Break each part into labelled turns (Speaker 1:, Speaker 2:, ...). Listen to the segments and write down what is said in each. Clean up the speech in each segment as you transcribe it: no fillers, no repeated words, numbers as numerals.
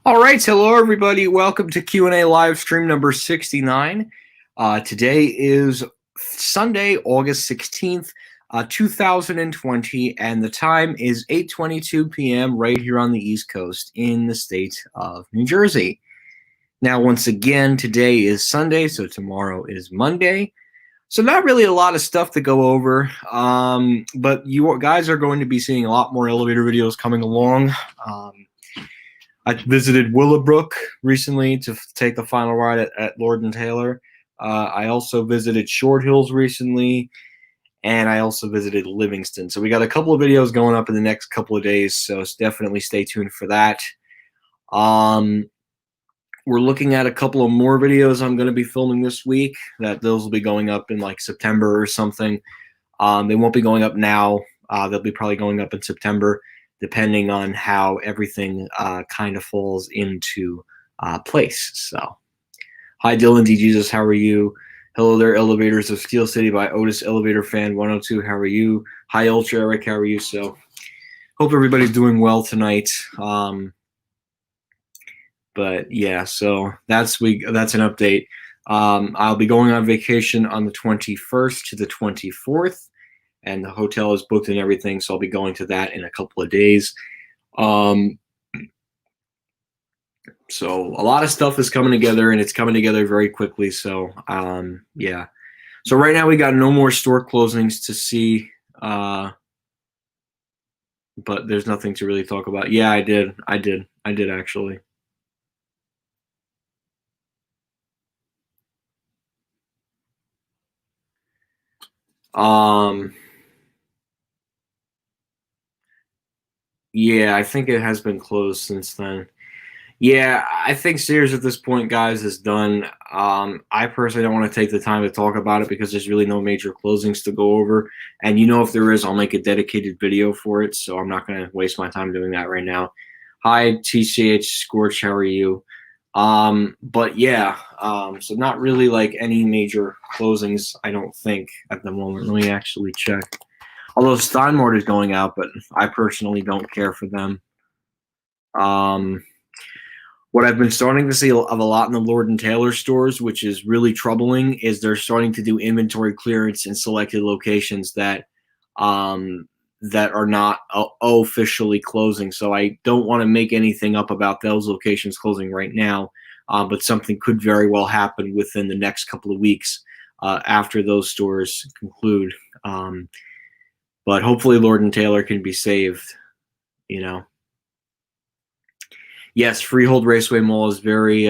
Speaker 1: All right, hello everybody. Welcome to Q&A live stream number 69. Today is Sunday, August 16th, 2020, and the time is 8:22 p.m. right here on the East Coast in the state of New Jersey. Now, once again, today is Sunday, so tomorrow is Monday. So not really a lot of stuff to go over, but you guys are going to be seeing a lot more elevator videos coming along. I visited Willowbrook recently to take the final ride at Lord and Taylor. I also visited Short Hills recently, and I also visited Livingston. So we got a couple of videos going up in the next couple of days, so definitely stay tuned for that. We're looking at a couple of more videos I'm going to be filming this week. Those will be going up in like September or something. They won't be going up now. They'll be probably going up in September, depending on how everything kind of falls into place. So, hi, Dylan D. Jesus, how are you? Hello there, Elevators of Steel City by Otis Elevator Fan 102, how are you? Hi, Ultra Eric, how are you? So, hope everybody's doing well tonight. But yeah, so that's an update. I'll be going on vacation on the 21st to the 24th. And the hotel is booked and everything, so I'll be going to that in a couple of days. So a lot of stuff is coming together, and it's coming together very quickly. So yeah. So right now we got no more store closings to see, but there's nothing to really talk about. Yeah, I did actually. Yeah, I think it has been closed since then. Yeah, I think Sears at this point, guys, is done. I personally don't want to take the time to talk about it because there's really no major closings to go over. And if there is, I'll make a dedicated video for it. So I'm not going to waste my time doing that right now. Hi, TCH Scorch, how are you? But yeah, so not really like any major closings, I don't think, at the moment. Let me actually check. Although Stein Mart is going out, but I personally don't care for them. What I've been starting to see of a lot in the Lord and Taylor stores, which is really troubling, is they're starting to do inventory clearance in selected locations that are not officially closing. So I don't want to make anything up about those locations closing right now, but something could very well happen within the next couple of weeks after those stores conclude. But hopefully Lord and Taylor can be saved, Yes, Freehold Raceway Mall is very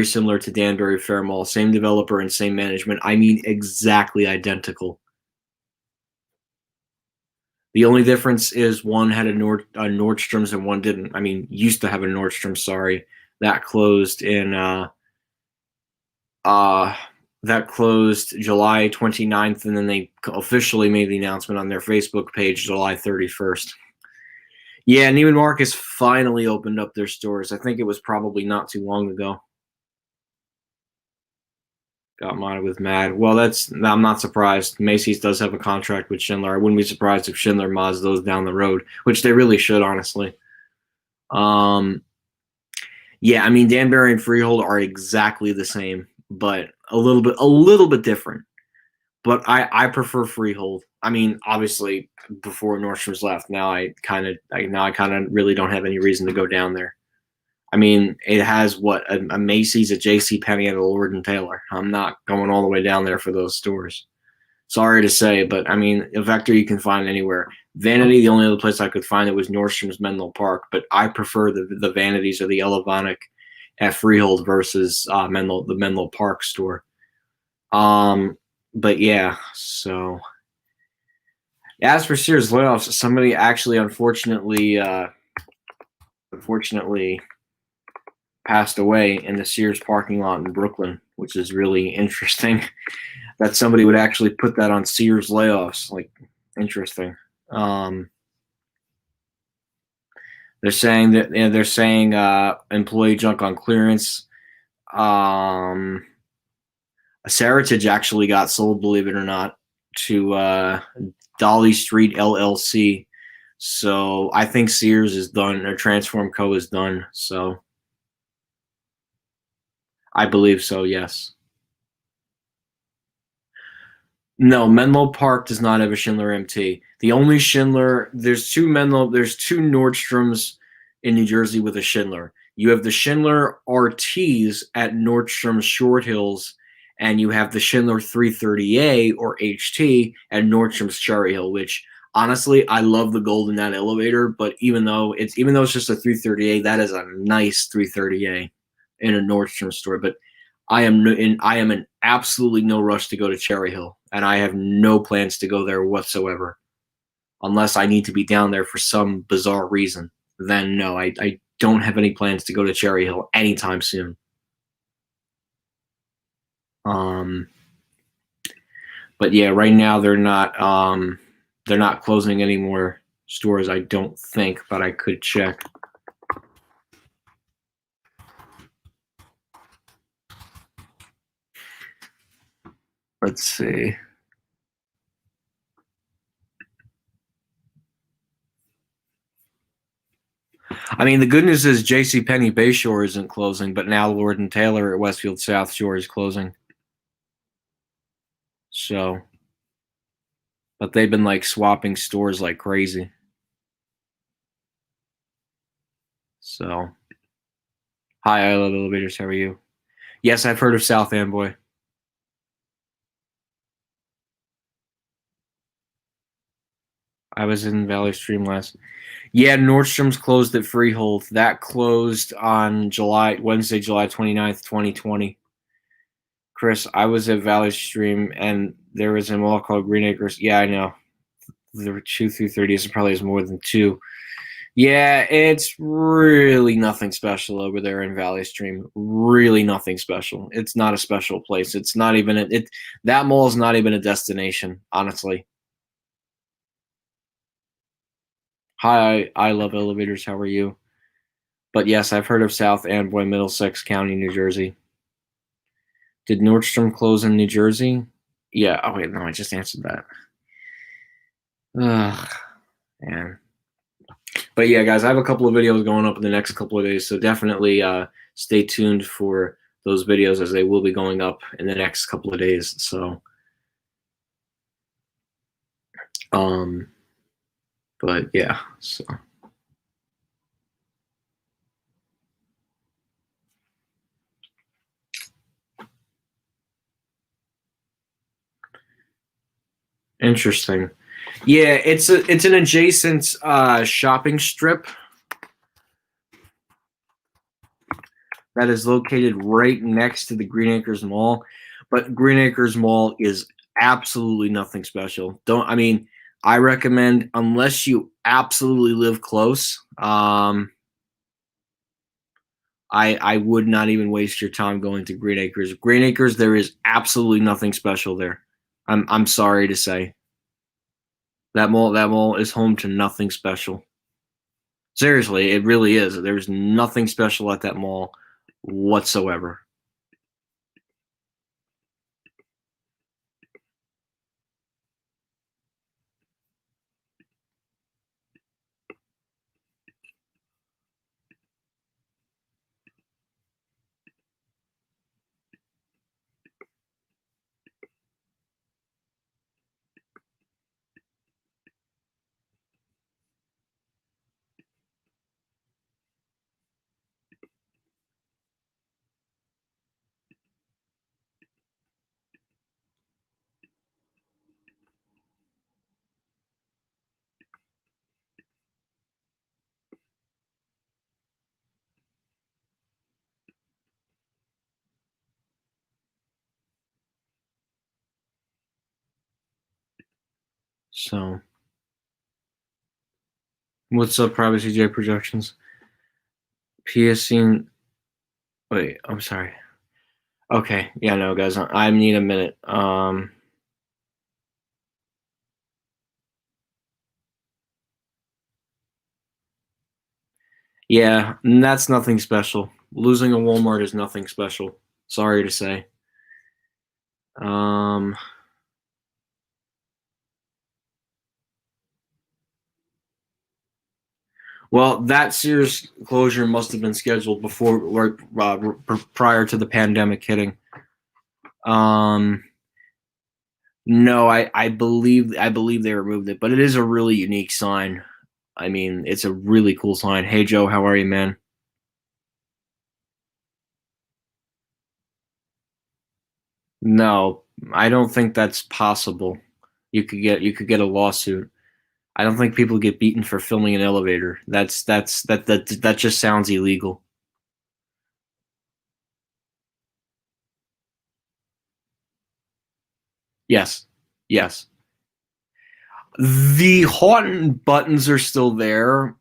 Speaker 1: similar to Danbury Fair Mall. Same developer and same management. I mean, exactly identical. The only difference is one had a Nordstrom's and one didn't. I mean, used to have a Nordstrom, sorry. That closed in July 29th, and then they officially made the announcement on their Facebook page July 31st. Yeah, Neiman Marcus finally opened up their stores. I think it was probably not too long ago. Got modded with Mad. Well, I'm not surprised. Macy's does have a contract with Schindler. I wouldn't be surprised if Schindler mods those down the road, which they really should, honestly. Yeah, I mean, Danbury and Freehold are exactly the same, but a little bit different. But I prefer Freehold. I mean, obviously, before Nordstrom's left, now I kind of really don't have any reason to go down there. I mean, it has a Macy's, a JCPenney, and a Lord and Taylor. I'm not going all the way down there for those stores. Sorry to say, but I mean, a Vector you can find anywhere. Vanity, the only other place I could find it was Nordstrom's Menlo Park, but I prefer the Vanities or the Elavonic at Freehold versus the Menlo Park store. But yeah, so as for Sears layoffs, somebody actually unfortunately passed away in the Sears parking lot in Brooklyn, which is really interesting that somebody would actually put that on Sears layoffs. Like, interesting. They're saying employee junk on clearance. A Seritage actually got sold, believe it or not, to Dolly Street LLC. So I think Sears is done, or Transform Co. is done. So I believe so, yes. No, Menlo Park does not have a Schindler MT. The only Schindler, there's two Nordstroms in New Jersey with a Schindler. You have the Schindler RTs at Nordstrom Short Hills, and you have the Schindler 330A or HT at Nordstrom's Cherry Hill, which honestly, I love the gold in that elevator, but even though it's just a 330A, that is a nice 330A in a Nordstrom store. But I am in absolutely no rush to go to Cherry Hill, and I have no plans to go there whatsoever, unless I need to be down there for some bizarre reason. Then no, I don't have any plans to go to Cherry Hill anytime soon. But yeah, right now they're not closing any more stores, I don't think, but I could check. Let's see. I mean, the good news is JCPenney Bayshore isn't closing, but now Lord & Taylor at Westfield South Shore is closing. So, but they've been like swapping stores like crazy. So, hi, I love elevators. How are you? Yes, I've heard of South Amboy. I was in Valley Stream last. Yeah, Nordstrom's closed at Freehold. That closed on Wednesday, July 29th, 2020. Chris, I was at Valley Stream, and there was a mall called Green Acres. Yeah, I know. There were 2 through 30s. It probably is more than 2. Yeah, it's really nothing special over there in Valley Stream. Really nothing special. It's not a special place. It's not even that mall is not even a destination, honestly. Hi, I love elevators. How are you? But yes, I've heard of South Amboy, Middlesex County, New Jersey. Did Nordstrom close in New Jersey? Yeah. Oh wait, no, I just answered that. Ugh, man. But yeah, guys, I have a couple of videos going up in the next couple of days, so definitely stay tuned for those videos, as they will be going up in the next couple of days. So, but yeah, so. Interesting. Yeah, it's an adjacent shopping strip that is located right next to the Green Acres Mall. But Green Acres Mall is absolutely nothing special. I recommend, unless you absolutely live close, I would not even waste your time going to Green Acres. Green Acres, there is absolutely nothing special there. I'm sorry to say. That mall is home to nothing special. Seriously, it really is. There's nothing special at that mall whatsoever. So, what's up, Privacy J Productions? PSC. Wait, I'm sorry. Okay, yeah, no, guys, I need a minute. Yeah, that's nothing special. Losing a Walmart is nothing special. Sorry to say. Um, Well, that Sears closure must have been scheduled before, or prior to the pandemic hitting. Um, no, I believe they removed it, but it is a really unique sign. I mean, it's a really cool sign. Hey Joe, how are you, man? No, I don't think that's possible. You could get a lawsuit. I don't think people get beaten for filming an elevator. That just sounds illegal. Yes. Yes. The haunt buttons are still there,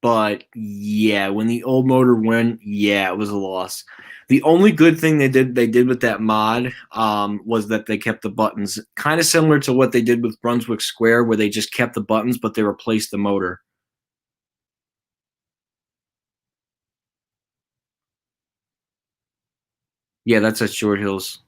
Speaker 1: but yeah, when the old motor went, yeah, it was a loss. The only good thing they did with that mod was that they kept the buttons, kind of similar to what they did with Brunswick Square, where they just kept the buttons, but they replaced the motor. Yeah, that's at Short Hills.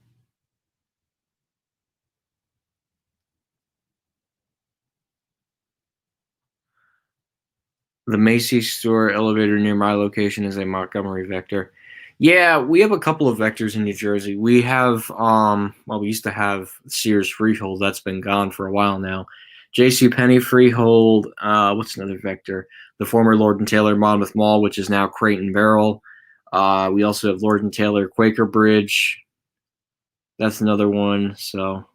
Speaker 1: The Macy's store elevator near my location is a Montgomery Vector. Yeah, we have a couple of Vectors in New Jersey. We have well, we used to have Sears Freehold. That's been gone for a while now. J.C. Penney Freehold. What's another Vector? The former Lord and Taylor Monmouth Mall, which is now Crate and Barrel. We also have Lord and Taylor Quaker Bridge. That's another one. So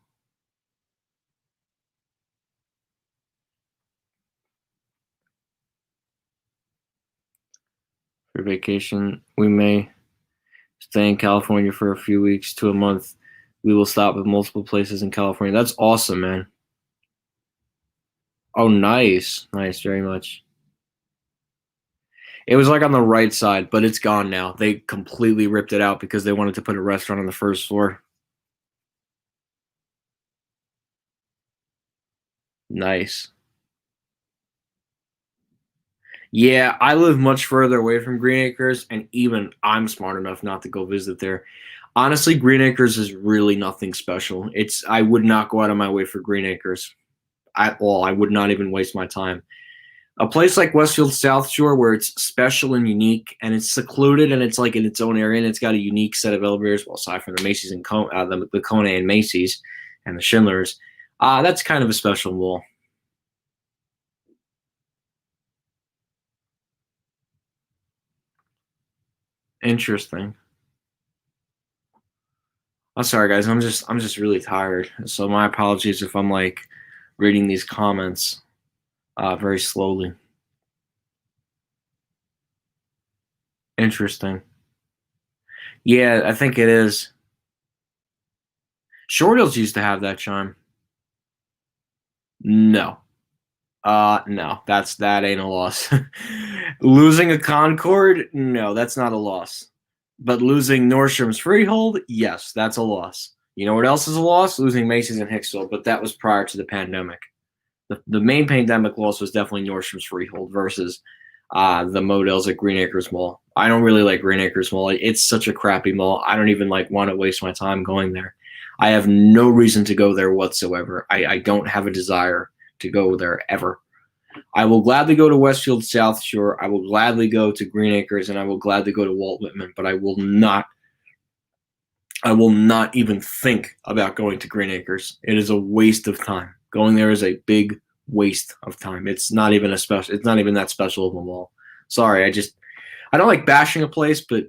Speaker 1: for vacation, we may stay in California for a few weeks to a month. We will stop at multiple places in California. That's awesome, man. Oh, nice. Nice, very much. It was like on the right side, but it's gone now. They completely ripped it out because they wanted to put a restaurant on the first floor. Nice. Yeah, I live much further away from Green Acres, and even I'm smart enough not to go visit there. Honestly, Green Acres is really nothing special. I would not go out of my way for Green Acres at all. I would not even waste my time. A place like Westfield South Shore where it's special and unique and it's secluded and it's like in its own area and it's got a unique set of elevators, well, aside from the Macy's and the Kone and Macy's and the Schindlers, that's kind of a special mall. Interesting. I'm sorry, guys. I'm just really tired. So my apologies if I'm like reading these comments very slowly. Interesting. Yeah, I think it is. Short Hills used to have that chime. No. No, that ain't a loss. Losing a Concord, no, that's not a loss. But losing Nordstrom's Freehold, yes, that's a loss. You know what else is a loss? Losing Macy's and Hicksville, but that was prior to the pandemic. The main pandemic loss was definitely Nordstrom's Freehold versus the Models at Green Acres Mall. I don't really like Green Acres Mall. It's such a crappy mall. I don't even like want to waste my time going there. I have no reason to go there whatsoever. I don't have a desire to go there ever. I will gladly go to Westfield South Shore. I will gladly go to Green Acres, and I will gladly go to Walt Whitman. But I will not. I will not even think about going to Green Acres. It is a waste of time. Going there is a big waste of time. It's not even a special. It's not even that special of a mall. Sorry, I don't like bashing a place, but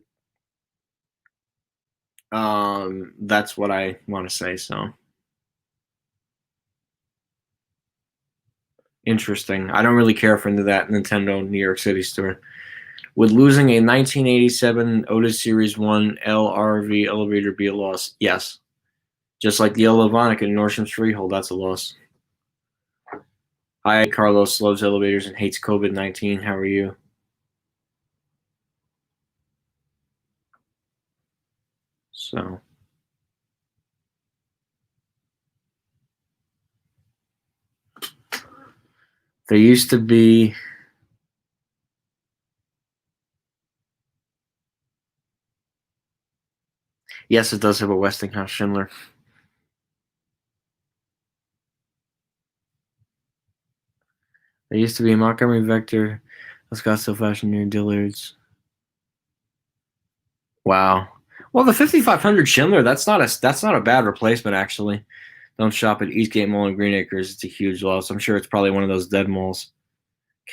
Speaker 1: that's what I want to say. So interesting. I don't really care for that Nintendo New York City store. Would losing a 1987 Otis Series 1 LRV elevator be a loss? Yes. Just like the Yellow Vonica in Nordstrom's Freehold, that's a loss. Hi, Carlos loves elevators and hates COVID-19. How are you? So, there used to be. Yes, it does have a Westinghouse Schindler. There used to be a Montgomery Vector, Scottsdale Fashion near Dillard's. Wow. Well, the 5500 Schindler, that's not a bad replacement actually. Don't shop at Eastgate Mall in Green Acres. It's a huge loss. I'm sure it's probably one of those dead malls.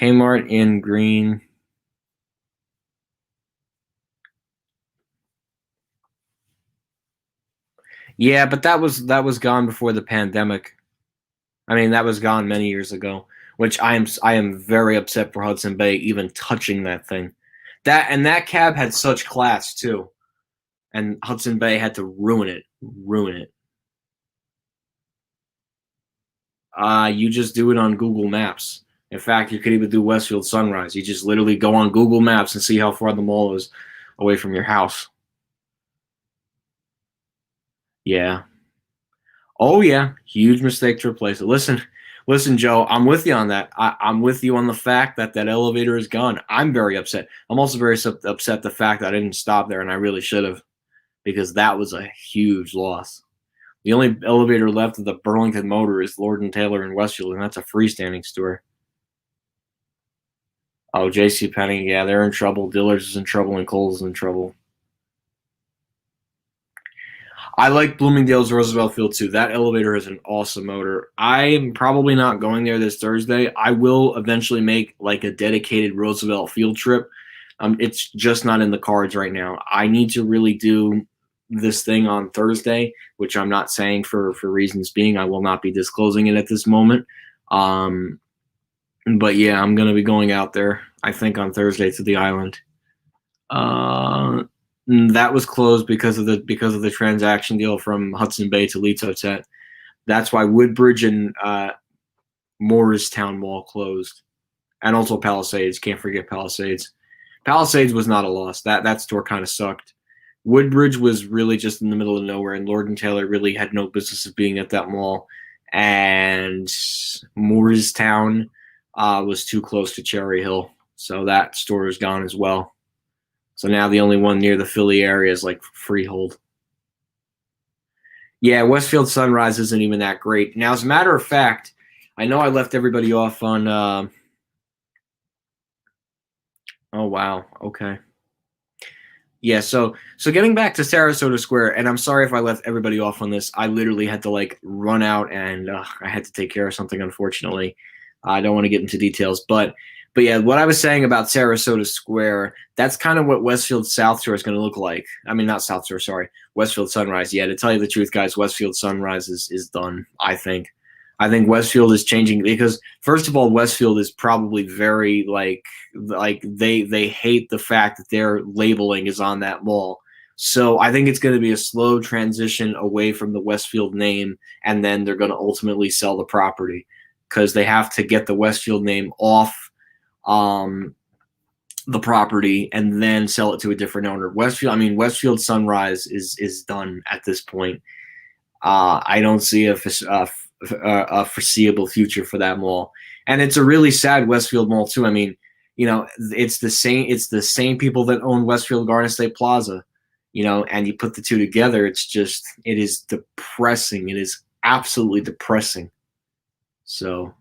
Speaker 1: Kmart in Green. Yeah, but that was gone before the pandemic. I mean, that was gone many years ago, which I am very upset for Hudson Bay even touching that thing. That cab had such class too, and Hudson Bay had to ruin it. Ruin it. You just do it on Google Maps. In fact, you could even do Westfield Sunrise. You just literally go on Google Maps and see how far the mall is away from your house. Yeah. Oh yeah, huge mistake to replace it. Listen, Joe, I'm with you on that. I'm with you on the fact that that elevator is gone. I'm very upset. I'm also very upset the fact that I didn't stop there, and I really should have, because that was a huge loss. The only elevator left of the Burlington Motor is Lord and Taylor in Westfield, and that's a freestanding store. Oh, J.C. Penney, yeah, they're in trouble. Dillard's is in trouble, and Kohl's is in trouble. I like Bloomingdale's Roosevelt Field too. That elevator is an awesome motor. I'm probably not going there this Thursday. I will eventually make like a dedicated Roosevelt Field trip. It's just not in the cards right now. I need to really do this thing on Thursday, which I'm not saying for reasons being I will not be disclosing it at this moment. Um, but yeah, I'm gonna be going out there. I think on Thursday to the island. Uh, that was closed because of the transaction deal from Hudson Bay to Leetotet. That's why Woodbridge and Morristown Mall closed, and also Palisades. Can't forget Palisades. Palisades was not a loss. That store kind of sucked. Woodbridge was really just in the middle of nowhere, and Lord and Taylor really had no business of being at that mall. And Morristown was too close to Cherry Hill, so that store is gone as well. So now the only one near the Philly area is like Freehold. Yeah, Westfield Sunrise isn't even that great. Now, as a matter of fact, I know I left everybody off on. Oh wow, okay. Yeah, so getting back to Sarasota Square, and I'm sorry if I left everybody off on this. I literally had to like run out, and I had to take care of something. Unfortunately, I don't want to get into details, but yeah, what I was saying about Sarasota Square, that's kind of what Westfield South Shore is going to look like. I mean, not South Shore, sorry, Westfield Sunrise. Yeah, to tell you the truth, guys, Westfield Sunrise is done. I think Westfield is changing because first of all, Westfield is probably very like they hate the fact that their labeling is on that mall. So I think it's going to be a slow transition away from the Westfield name, and then they're going to ultimately sell the property because they have to get the Westfield name off um, the property and then sell it to a different owner. Westfield Sunrise is done at this point. I don't see a foreseeable future for that mall, and it's a really sad Westfield mall too. I mean, it's the same people that own Westfield Garden State Plaza, and you put the two together, it is depressing. It is absolutely depressing. So,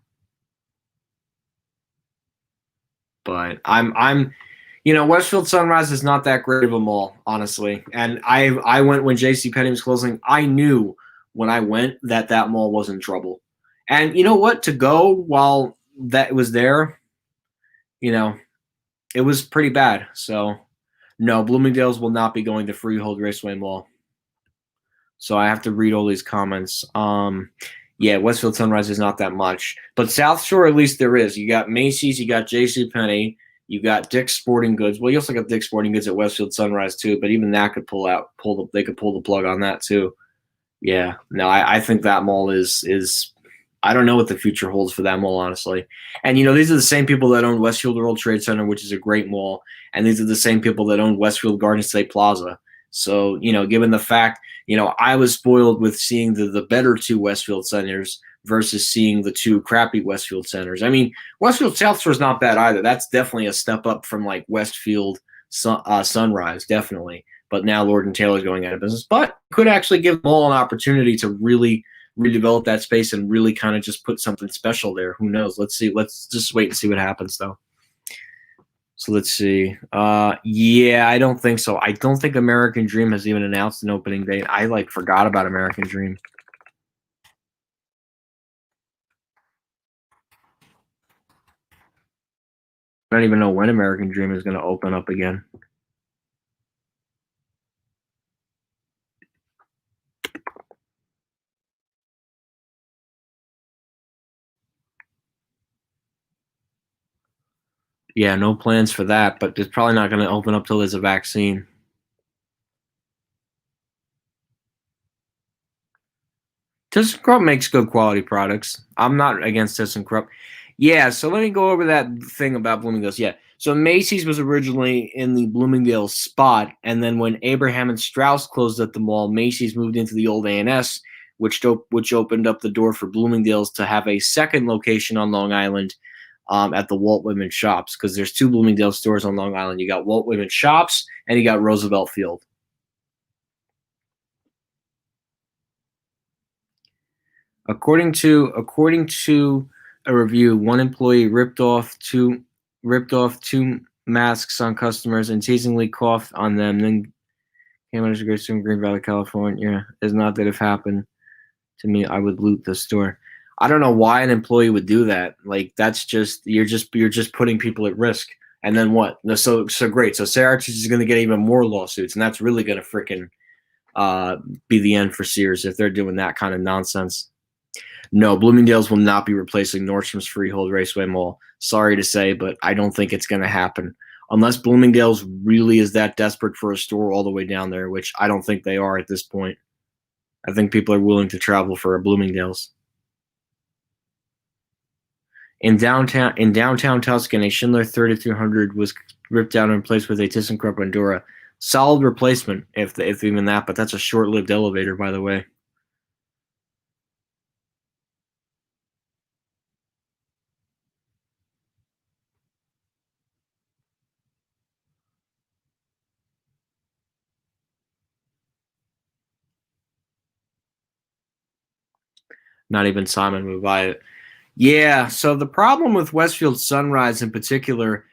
Speaker 1: but Westfield Sunrise is not that great of a mall, honestly. And I went when J.C. Penney was closing. I knew when I went that mall was in trouble. And you know what? To go while that was there, you know, it was pretty bad. So no, Bloomingdale's will not be going to Freehold Raceway Mall. So I have to read all these comments. Yeah, Westfield Sunrise is not that much, but South Shore at least there is. You got Macy's, you got J.C. Penney, you got Dick's Sporting Goods. Well, you also got Dick's Sporting Goods at Westfield Sunrise too, but even that could they could pull the plug on that too. Yeah, no, I think that mall is I don't know what the future holds for that mall, honestly. And these are the same people that own Westfield World Trade Center, which is a great mall, and these are the same people that own Westfield Garden State Plaza. So, given the fact, I was spoiled with seeing the better two Westfield centers versus seeing the two crappy Westfield centers. I mean, Westfield South Shore is not bad either. That's definitely a step up from like Westfield Sunrise, definitely. But now Lord and Taylor is going out of business. But could actually give them all an opportunity to really redevelop that space and really kind of just put something special there. Who knows? Let's see. Let's just wait and see what happens, though. So let's see. Yeah, I don't think so. I don't think American Dream has even announced an opening date. I like forgot about American Dream. I don't even know when American Dream is going to open up again. Yeah, no plans for that, but it's probably not going to open up till there's a vaccine. ThyssenKrupp makes good quality products. I'm not against ThyssenKrupp. Yeah, so let me go over that thing about Bloomingdale's. Yeah, so Macy's was originally in the Bloomingdale's spot, and then when Abraham and Strauss closed at the mall, Macy's moved into the old A&S, which opened up the door for Bloomingdale's to have a second location on Long Island at the Walt Whitman Shops, because there's two Bloomingdale's stores on Long Island. You got Walt Whitman Shops, and you got Roosevelt Field. According to a review, one employee ripped off two masks on customers and teasingly coughed on them. Then came out as a great in Green Valley, California. It's not that if happened to me, I would loot the store. I don't know why an employee would do that. Like that's just you're just putting people at risk. And then what? So great. So Syracuse is going to get even more lawsuits, and that's really going to freaking be the end for Sears if they're doing that kind of nonsense. No, Bloomingdale's will not be replacing Nordstrom's Freehold Raceway Mall. Sorry to say, but I don't think it's going to happen. Unless Bloomingdale's really is that desperate for a store all the way down there, which I don't think they are at this point. I think people are willing to travel for a Bloomingdale's. In downtown Tuscan, a Schindler 3300 was ripped down and replaced with a ThyssenKrupp Endura. Solid replacement, if even that, but that's a short-lived elevator, by the way. Not even Simon would buy it. Yeah, so the problem with Westfield Sunrise in particular,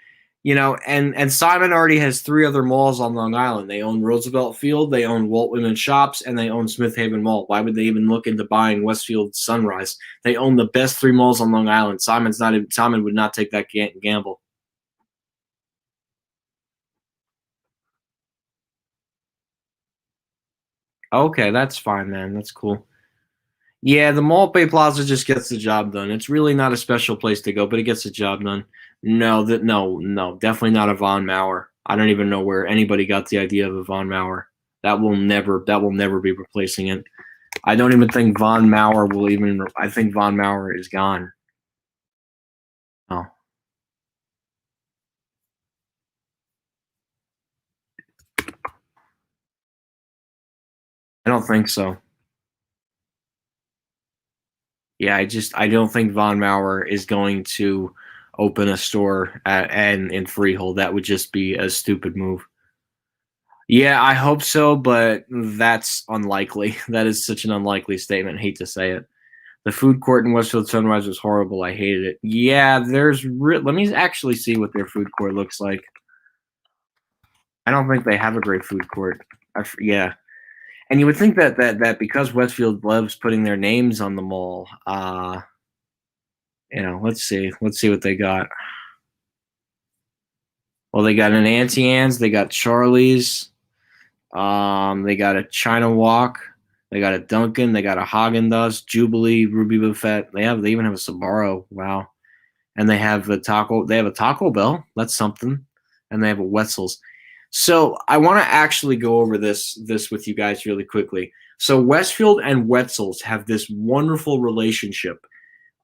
Speaker 1: and Simon already has three other malls on Long Island. They own Roosevelt Field, they own Walt Whitman Shops, and they own Smith Haven Mall. Why would they even look into buying Westfield Sunrise? They own the best three malls on Long Island. Simon would not take that gamble. Okay, that's fine, man. That's cool. Yeah, the Mall Bay Plaza just gets the job done. It's really not a special place to go, but it gets the job done. No, definitely not a Von Mauer. I don't even know where anybody got the idea of a Von Mauer. That will never be replacing it. I don't even think Von Mauer will even. I think Von Mauer is gone. Oh, I don't think so. Yeah, I don't think Von Mauer is going to open a store and in Freehold. That would just be a stupid move. Yeah, I hope so, but that's unlikely. That is such an unlikely statement. I hate to say it. The food court in Westfield Sunrise was horrible. I hated it. Yeah, let me actually see what their food court looks like. I don't think they have a great food court. Yeah, and you would think that because Westfield loves putting their names on the mall, let's see what they got. Well, they got an Auntie Anne's, they got Charlie's, they got a China Walk, they got a Dunkin', they got a Haagen Dazs, Jubilee, Ruby Buffet. They even have a Sbarro. Wow, and they have a taco. They have a Taco Bell. That's something, and they have a Wetzel's. So I want to actually go over this with you guys really quickly. So Westfield and Wetzel's have this wonderful relationship.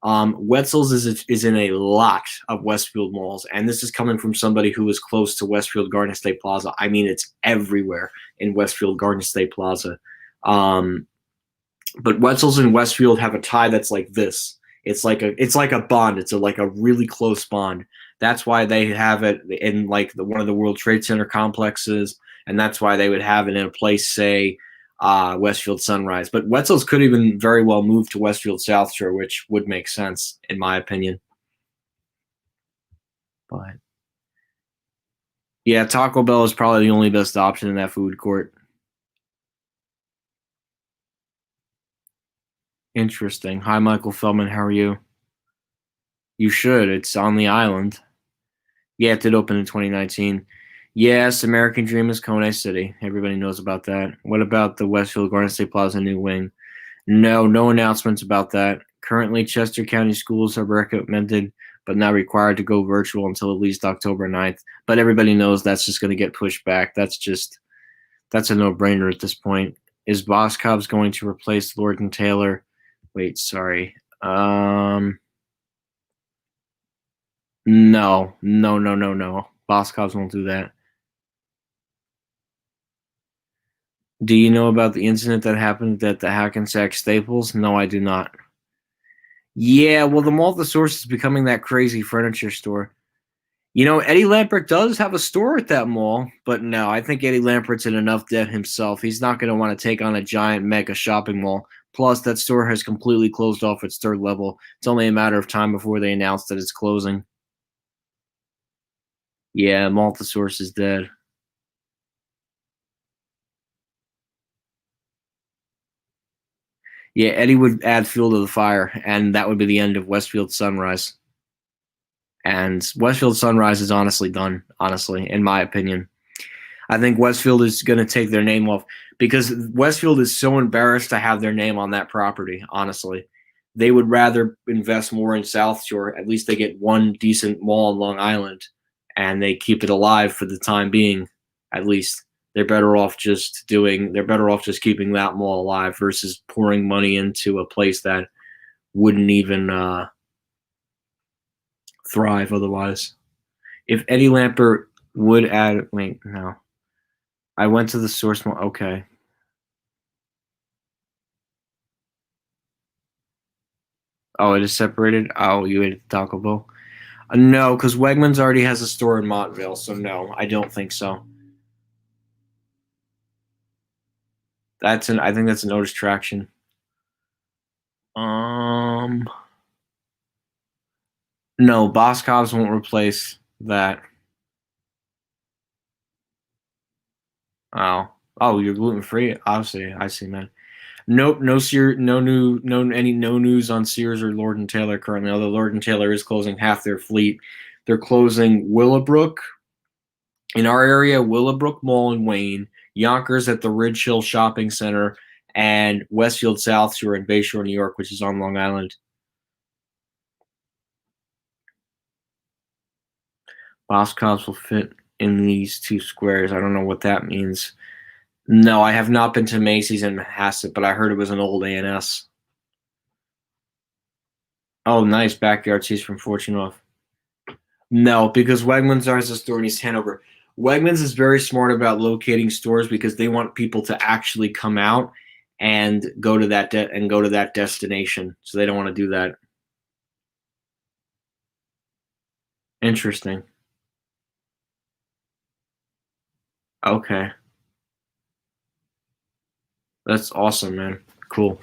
Speaker 1: Wetzel's is in a lot of Westfield malls, and this is coming from somebody who is close to Westfield Garden State Plaza. I mean, it's everywhere in Westfield Garden State Plaza. But Wetzel's and Westfield have a tie that's like this. It's like a bond. Like a really close bond. That's why they have it in like one of the World Trade Center complexes, and that's why they would have it in a place, say, Westfield Sunrise. But Wetzel's could even very well move to Westfield South Shore, which would make sense in my opinion. But Yeah, Taco Bell is probably the only best option in that food court. Interesting. Hi, Michael Feldman. How are you? You should. It's on the island. Yeah, it did open in 2019. Yes, American Dream is Kone City. Everybody knows about that. What about the Westfield Garden State Plaza new wing? No, no announcements about that. Currently, Chester County schools are recommended but not required to go virtual until at least October 9th. But everybody knows that's just going to get pushed back. That's a no-brainer at this point. Is Boscov's going to replace Lord and Taylor? Wait, sorry. No, no, no, no, no. Boscov's won't do that. Do you know about the incident that happened at the Hackensack Staples? No, I do not. Yeah, well, the Multisource is becoming that crazy furniture store. You know, Eddie Lampert does have a store at that mall, but no, I think Eddie Lampert's in enough debt himself. He's not going to want to take on a giant mega shopping mall. Plus, that store has completely closed off its third level. It's only a matter of time before they announce that it's closing. Yeah, Multisource is dead. Yeah, Eddie would add fuel to the fire, and that would be the end of Westfield Sunrise. And Westfield Sunrise is honestly done, honestly, in my opinion. I think Westfield is going to take their name off because Westfield is so embarrassed to have their name on that property, honestly. They would rather invest more in South Shore. At least they get one decent mall on Long Island and they keep it alive for the time being, at least. They're better off just keeping that mall alive versus pouring money into a place that wouldn't even thrive otherwise. If Eddie Lampert would add, wait, no. I went to the source mall. Okay. Oh, it is separated. Oh, you ate at Taco Bell. No, because Wegmans already has a store in Montville, so no, I don't think so. I think that's an Otis Traction. Um, no, Boscov's won't replace that. Oh, oh, you're gluten free. Obviously, I see, man. Nope, no no news on Sears or Lord and Taylor currently. Although Lord and Taylor is closing half their fleet, they're closing Willowbrook in our area, Willowbrook Mall in Wayne, Yonkers at the Ridge Hill Shopping Center, and Westfield South Shore in Bayshore, New York, which is on Long Island. Boscov's will fit in these two squares. I don't know what that means. No, I have not been to Macy's in Manhasset, but I heard it was an old A&S. Oh, nice backyard tees from Fortunoff. No, because Wegmans has a store in East Hanover. Wegmans is very smart about locating stores because they want people to actually come out and go to that destination. So they don't want to do that. Interesting. Okay. That's awesome, man. Cool.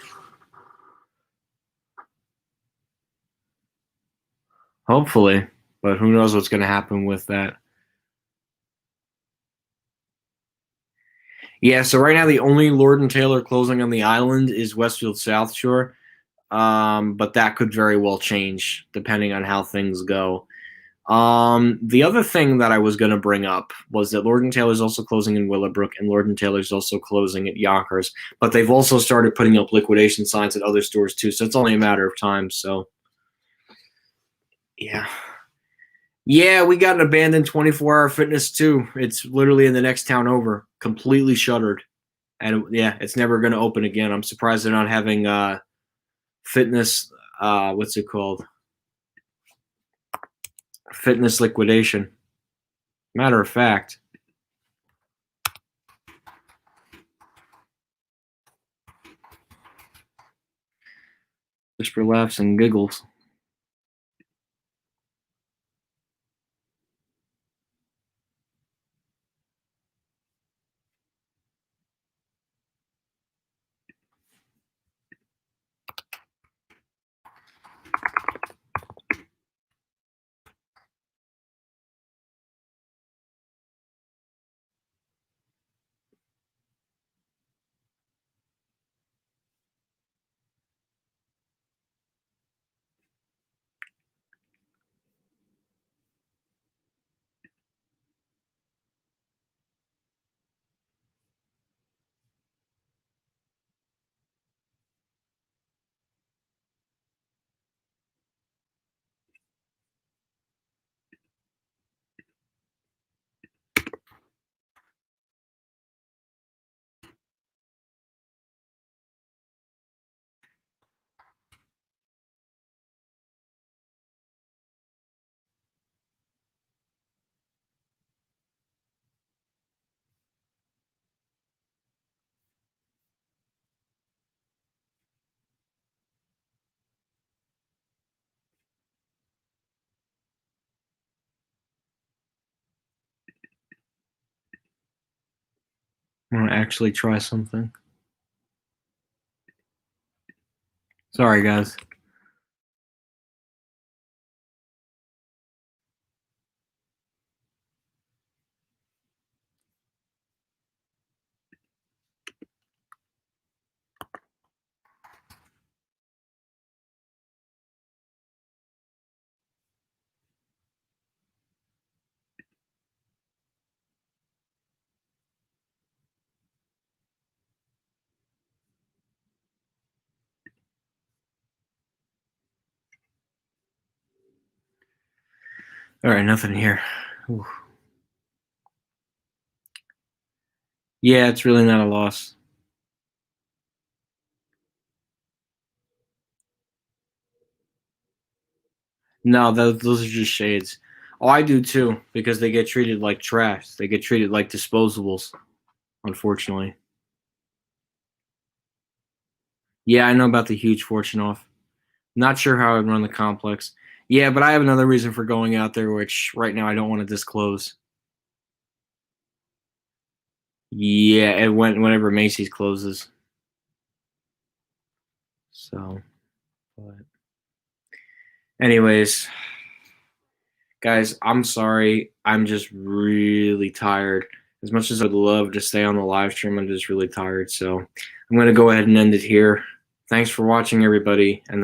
Speaker 1: Hopefully, but who knows what's going to happen with that. Yeah, so right now the only Lord and Taylor closing on the island is Westfield South Shore. But that could very well change depending on how things go. The other thing that I was going to bring up was that Lord and Taylor's also closing in Willowbrook, and Lord and Taylor's also closing at Yonkers. But they've also started putting up liquidation signs at other stores too, so it's only a matter of time. So, yeah, yeah, we got an abandoned 24-hour fitness too. It's literally in the next town over, completely shuttered, and yeah, it's never going to open again. I'm surprised they're not having fitness. What's it called? Fitness liquidation. Matter of fact. Just for laughs and giggles. I want to actually try something. Sorry, guys. All right, nothing here. Ooh. Yeah, it's really not a loss. No, those are just shades. Oh, I do too, because they get treated like trash. They get treated like disposables, unfortunately. Yeah, I know about the huge fortune off. Not sure how I'd run the complex. Yeah, but I have another reason for going out there, which right now I don't want to disclose. Yeah, it went whenever Macy's closes. So, but anyways, guys, I'm sorry. I'm just really tired. As much as I'd love to stay on the live stream, I'm just really tired. So I'm going to go ahead and end it here. Thanks for watching, everybody. And that's